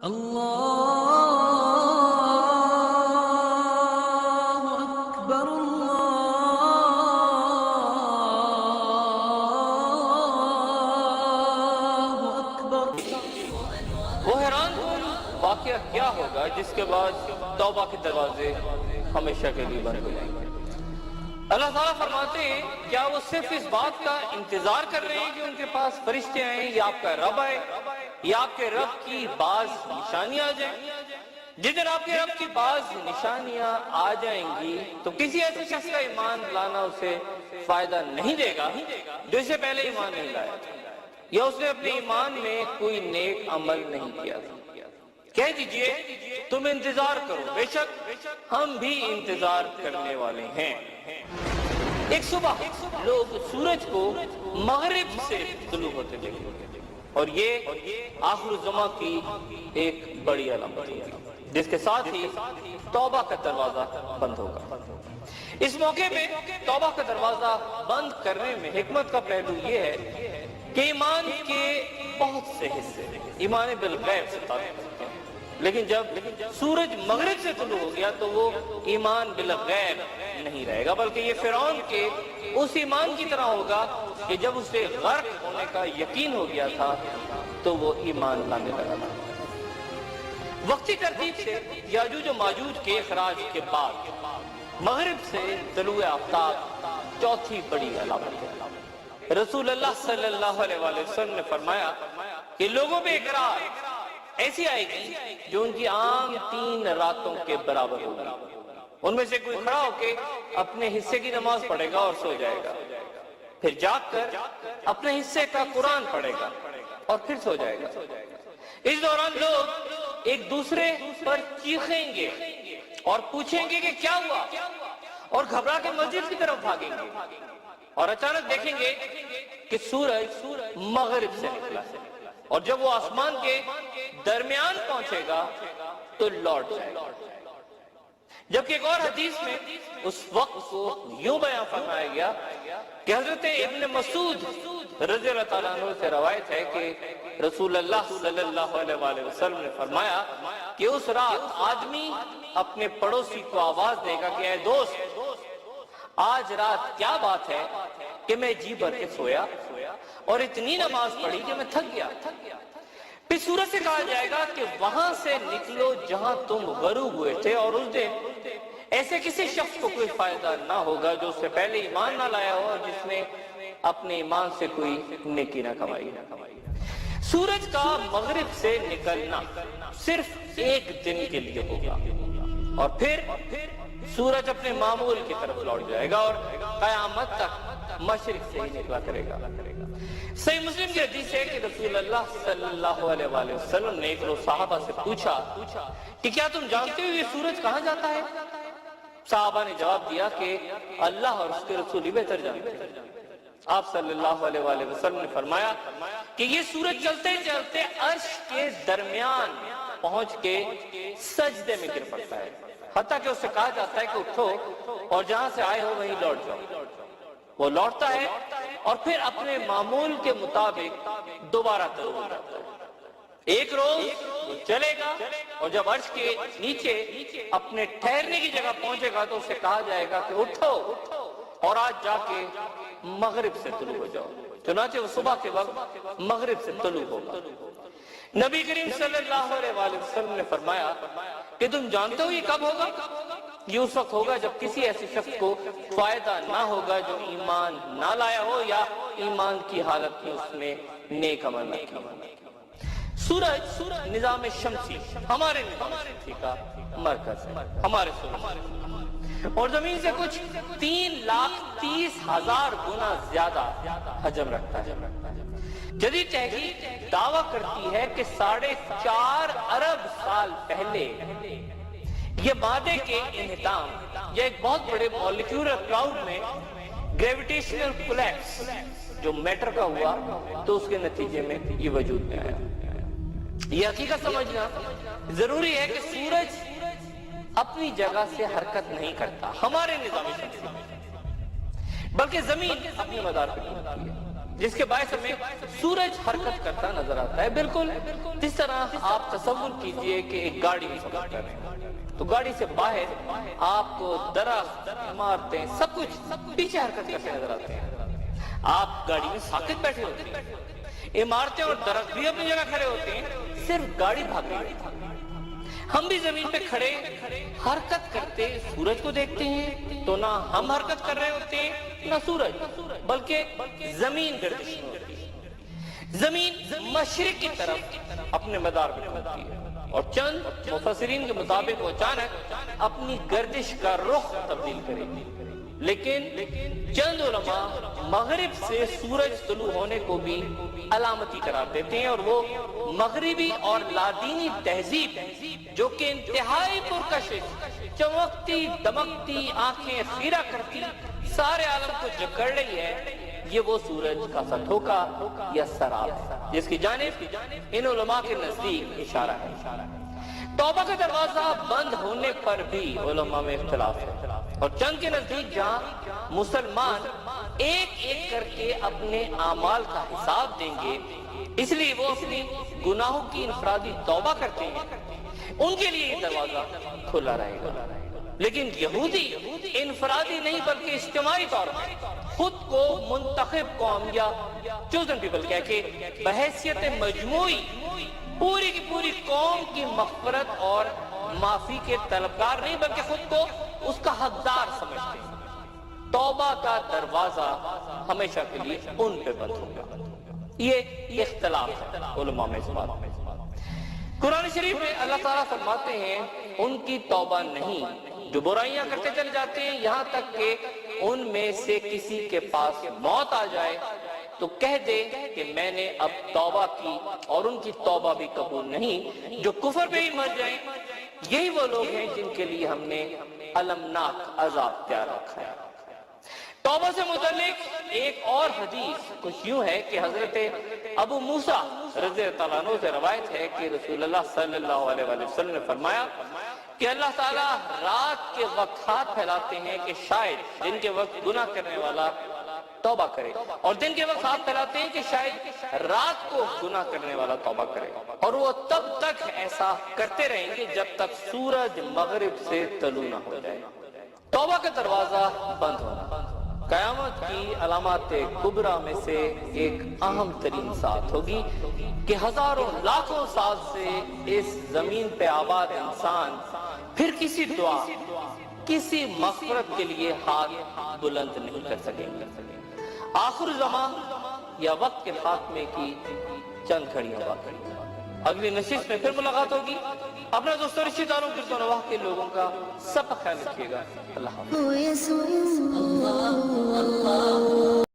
اللہ اکبر اللہ اکبر۔ وہ حیران کن واقعہ کیا ہوگا جس کے بعد توبہ کے دروازے ہمیشہ کے لیے بند ہو جائیں گے؟ اللہ تعالیٰ فرماتے ہیں کیا وہ صرف اس بات کا انتظار کر رہے ہیں کہ ان کے پاس فرشتے آئیں یا آپ کا رب آئے یا آپ کے رب کی بعض نشانیاں آ جائیں؟ جس دن آپ کے رب کی بعض نشانیاں آ جائیں گی تو کسی ایسے شخص کا ایمان لانا اسے فائدہ نہیں دے گا جو اس سے پہلے ایمان نہیں لایا یا اس نے اپنے ایمان میں کوئی نیک عمل نہیں کیا تھا۔ کہہ دیجئے تم انتظار کرو، بے شک ہم بھی انتظار کرنے والے ہیں۔ ایک صبح لوگ سورج کو مغرب سے طلوع ہوتے دیکھیں گے اور یہ آخر الزماں کی ایک بڑی علامت ہوگی جس کے ساتھ ہی توبہ کا دروازہ بند ہوگا۔ اس موقع پہ توبہ کا دروازہ بند کرنے میں حکمت کا پہلو یہ ہے کہ ایمان کے بہت سے حصے ایمان بالغیب سے تعلق رکھتے ہیں، لیکن جب سورج مغرب سے طلوع ہو گیا تو وہ ایمان بالغیب نہیں رہے گا، بلکہ یہ فرعون کے اس ایمان کی طرح ہوگا کہ جب اسے غرق ہونے کا یقین ہو گیا تھا تو وہ ایمان لانے لگا تھا۔ وقتی ترتیب سے یاجوج و ماجوج کے اخراج کے بعد مغرب سے طلوع آفتاب چوتھی بڑی علامت ہے۔ رسول اللہ صلی اللہ علیہ وسلم نے فرمایا کہ لوگوں پہ ایک رات ایسی آئے گی جو ان کی عام 3 راتوں کے برابر ہوگی۔ ان میں سے کوئی کھڑا ہو کے اپنے حصے کی نماز پڑھے گا اور سو جائے گا، پھر جاگ کر اپنے حصے کا قرآن پڑھے گا اور پھر سو جائے گا۔ اس دوران لوگ ایک دوسرے پر چیخیں گے اور پوچھیں گے کہ کیا ہوا، اور گھبرا کے مسجد کی طرف بھاگیں گے اور اچانک دیکھیں گے کہ سورج مغرب سے نکلا ہے اور جب وہ آسمان کے درمیان پہنچے گا تو لوٹ جائے گا۔ جبکہ ایک اور حدیث میں اس وقت کو یوں بیان فرمایا گیا کہ حضرت ابن مسعود رضی اللہ تعالیٰ عنہ سے روایت ہے کہ رسول اللہ صلی اللہ علیہ وسلم نے فرمایا کہ اس رات آدمی اپنے پڑوسی کو آواز دے گا کہ اے دوست، آج رات کیا بات ہے کہ میں جی بھر کے سویا اور اتنی نماز پڑھی کہ میں تھک گیا۔ پھر سورج سے کہا جائے گا کہ وہاں سے نکلو جہاں تم غروب ہوئے تھے، اور اس دن ایسے کسی شخص کو کوئی فائدہ نہ ہوگا جو اس سے پہلے ایمان نہ لایا ہو اور جس نے اپنے ایمان سے کوئی نیکی نہ کمائی۔ سورج کا مغرب سے نکلنا صرف ایک دن کے لیے ہوگا اور پھر سورج اپنے معمول کی طرف لوٹ جائے گا اور قیامت تک مشرق سے ہی نکلا کرے گا۔ صحیح مسلم کی حدیث ہے کہ رسول اللہ صلی اللہ علیہ وسلم نے ایک روز صحابہ سے پوچھا کہ کیا تم جانتے ہو یہ سورج کہاں جاتا ہے؟ صحابہ نے جواب دیا کہ اللہ اور اس کے رسول ہی بہتر جانتے ہیں۔ آپ صلی اللہ علیہ وسلم نے فرمایا کہ یہ سورج چلتے چلتے عرش کے درمیان پہنچ کے سجدے میں گر پڑتا ہے، حتیٰ کہ اس سے کہا جاتا ہے کہ اٹھو اور جہاں سے آئے ہو وہیں لوٹ جاؤ۔ وہ لوٹتا ہے اور پھر اپنے معمول کے مطابق دوبارہ طلوع ہو جاتا ہے۔ ایک روز وہ چلے گا اور جب عرش کے نیچے اپنے ٹھہرنے کی جگہ پہنچے گا تو اسے کہا جائے گا کہ اٹھو اور آج جا کے مغرب سے طلوع ہو جاؤ۔ چنانچہ وہ صبح کے وقت مغرب سے طلوع ہوگا۔ نبی کریم صلی اللہ علیہ وسلم نے فرمایا کہ تم جانتے ہو یہ کب ہوگا؟ یہ اس وقت ہوگا جب کسی ایسے شخص کو فائدہ نہ ہوگا جو ایمان نہ لایا ہو یا ایمان کی حالت میں اس نے نیک عمل نہ کیا۔ سورج نظام شمسی ہمارے نظام شمسی کا مرکز ہے، ہمارے سورج، اور زمین سے کچھ 3,30,000 گنا زیادہ حجم رکھتا ہے۔ جدید تحقیق دعویٰ کرتی ہے کہ 4.5 ارب سال پہلے یہ مادے کے انہدام یا ایک بہت بڑے مولیکیولر کلاؤڈ میں گریویٹیشنل کولیپس جو میٹر کا ہوا تو اس کے نتیجے میں یہ وجود میں آیا۔ یہ حقیقت سمجھنا ضروری ہے کہ سورج اپنی جگہ سے حرکت نہیں کرتا ہمارے نظام شمسی میں، بلکہ زمین اپنے مدار پر گھومتی ہے۔ جس کے باعث ہمیں سورج حرکت کرتا نظر آتا ہے، بالکل جس طرح آپ تصور کیجئے کہ ایک گاڑی میں سفر کر رہے ہیں تو گاڑی سے باہر آپ کو درخت، عمارتیں، سب کچھ پیچھے حرکت کرتے نظر آتے ہیں۔ آپ گاڑی میں ساکت بیٹھے ہوتے ہیں، عمارتیں اور درخت بھی اپنی جگہ کھڑے ہوتے ہیں، صرف گاڑی بھاگ رہی ہے۔ ہم بھی زمین پہ کھڑے حرکت کرتے سورج کو دیکھتے ہیں تو نہ ہم حرکت کر رہے ہوتے ہیں نہ سورج، بلکہ زمین گردش میں ہوتی ہے۔ زمین مشرق کی طرف اپنے مدار پہ گھومتی ہے اور چند مفسرین کے مطابق وہ اچانک اپنی گردش کا رخ تبدیل کرے گی، لیکن چند علماء مغرب سے سورج طلوع ہونے کو بھی علامتی قرار دیتے ہیں، اور وہ مغربی اور لادینی تہذیب جو کہ انتہائی پرکشش، چمکتی دمکتی، آنکھیں خیرہ کرتی، سارے عالم کو جکڑ رہی ہے، یہ وہ سورج کا سا دھوکا یا سراب ہے جس کی جانب ان علماء کے نزدیک اشارہ ہے۔ توبہ کا دروازہ بند ہونے پر بھی علماء میں اختلاف ہے، اور چند کے نزدیک جہاں مسلمان ایک ایک کر کے اپنے اعمال کا حساب دیں گے، اس لیے وہ اپنی گناہوں کی انفرادی توبہ کرتے ہیں، ان کے لیے یہ دروازہ کھلا رہے گا۔ لیکن یہودی انفرادی نہیں بلکہ اجتماعی طور پر خود کو منتخب قوم یا چوزن پیپل کہہ کے بحیثیت مجموعی پوری کی پوری قوم کی مغفرت اور معافی کے طلبگار نہیں بلکہ خود کو اس کا حقدار سمجھتے ہیں۔ توبہ کا دروازہ ہمیشہ کے لیے ان پہ بند ہوگا۔ یہ اختلاف ہے علماء میں اس بات میں۔ قرآن شریف میں اللہ تعالیٰ فرماتے ہیں ان کی توبہ نہیں جو برائیاں کرتے چلے جاتے ہیں یہاں تک کہ ان میں سے کسی کے پاس موت آ جائے تو کہہ دے کہ میں نے اب توبہ کی، اور ان کی توبہ بھی قبول نہیں، جو کفر پہ ہی مر جائیں۔ یہی وہ لوگ ہیں جن کے لیے ہم نے المناک عذاب تیار رکھا ہے۔ توبہ سے متعلق ایک اور حدیث کچھ یوں ہے کہ حضرت ابو موسیٰ رضی اللہ عنہ سے روایت ہے کہ رسول اللہ صلی اللہ علیہ وسلم نے فرمایا کہ اللہ تعالیٰ رات کے وقت ہاتھ پھیلاتے ہیں کہ شاید دن کے وقت گناہ کرنے والا توبہ کرے، اور دن کے وقت ہاتھ پھیلاتے ہیں کہ شاید رات کو گناہ کرنے والا توبہ کرے، اور وہ تب تک ایسا کرتے رہیں گے جب تک سورج مغرب سے طلوع نہ ہو جائے۔ توبہ کا دروازہ بند ہونا قیامت کی علامات کبریٰ میں سے ایک اہم ترین ساتھ ہوگی کہ ہزاروں لاکھوں سال سے اس زمین پہ آباد انسان پھر کسی دعا، کسی مغفرت کے لیے ہاتھ بلند نہیں کر سکیں گے۔ آخر زمان یا وقت کے خاتمے کی چند گھڑیاں باقی۔ اگلی نشست میں پھر ملاقات ہوگی۔ اپنا دوستوں، رشتہ داروں، گرد و نواح کے لوگوں کا سب کا خیال رکھیے گا۔ اللہ حافظ۔